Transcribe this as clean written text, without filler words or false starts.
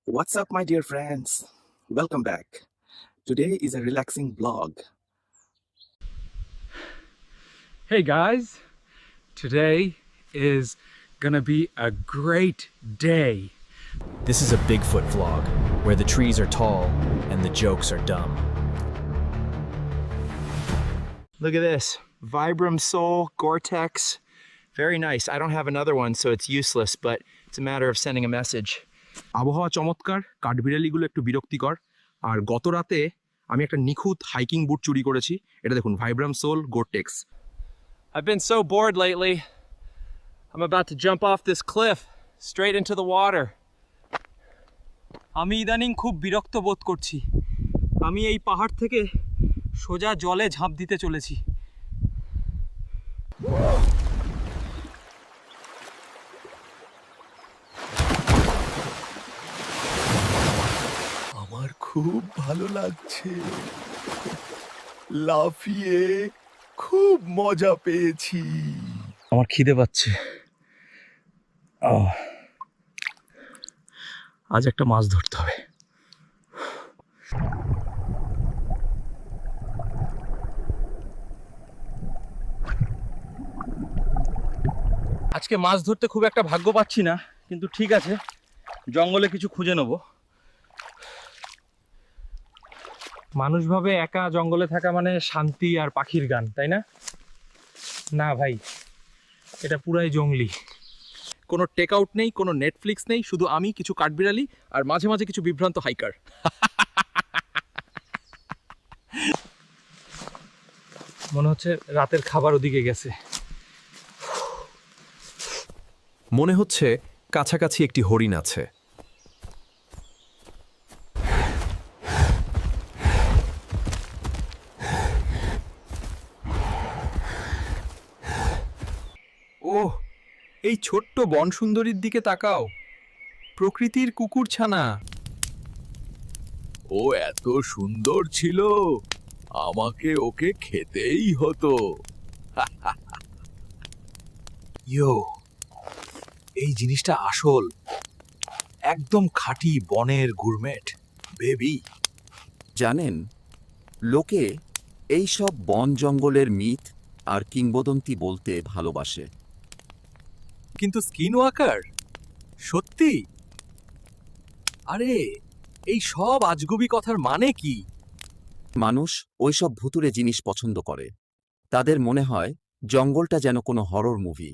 What's up, my dear friends? Welcome back. Today is a relaxing vlog. Hey guys, today is gonna be a great day. This is a Bigfoot vlog, where the trees are tall and the jokes are dumb. Look at this, Vibram Soul Gore-Tex. Very nice. I don't have another one, so it's useless, but it's a matter of sending a message. আবহাওয়া চমৎকার, কাঠবিড়ালিগুলো একটু বিরক্তিকর। আর গত রাতে আমি একটা নিখুঁত hiking বুট চুরি করেছি। এটা দেখুন, ভাইব্রাম soul গোরটেক্স। I've been so bored lately. I'm about to jump off this cliff straight into the water. আমি ইদানিং খুব বিরক্ত বোধ করছি। আমি এই পাহাড় থেকে সোজা জলে ঝাঁপ দিতে চলেছি। আমার খুব ভালো লাগছে, লাফিয়ে খুব মজা পেয়েছি। আমার খিদে পাচ্ছে। আজ একটা মাছ ধরতে হবে। আজকে মাছ ধরতে খুব একটা ভাগ্য পাচ্ছি না, কিন্তু ঠিক আছে, জঙ্গলে কিছু খুঁজে নেব। মানুষ ভাবে একা জঙ্গলে থাকা মানে শান্তি আর পাখির গান, তাই না? না ভাই, এটা পুরাই জঙ্গলি। কোনো টেক আউট নেই, কোনো নেটফ্লিক্স নেই, শুধু আমি, কিছু কাঠবিড়ালি আর মাঝে মাঝে কিছু বিভ্রান্ত হাইকার। মনে হচ্ছে রাতের খাবার ওদিকে গেছে। মনে হচ্ছে কাছাকাছি একটি হরিণ আছে। ওহ, এই ছোট্ট বনসুন্দরীর দিকে তাকাও, প্রকৃতির কুকুরছানা। ও এত সুন্দর ছিল, আমাকে ওকে খেতেই হতো। ইয়ো, এই জিনিসটা আসল, একদম খাঁটি বনের গুরমেট বেবি। জানেন, লোকে এই সব বন জঙ্গলের মিথ আর কিংবদন্তি বলতে ভালোবাসে। কিন্তু স্কিন ওয়াকার সত্যি? আরে, এই সব আজগুবি কথার মানে কি? মানুষ ওইসব ভুতুড়ে জিনিস পছন্দ করে। তাদের মনে হয় জঙ্গলটা যেন কোনো হরর মুভি।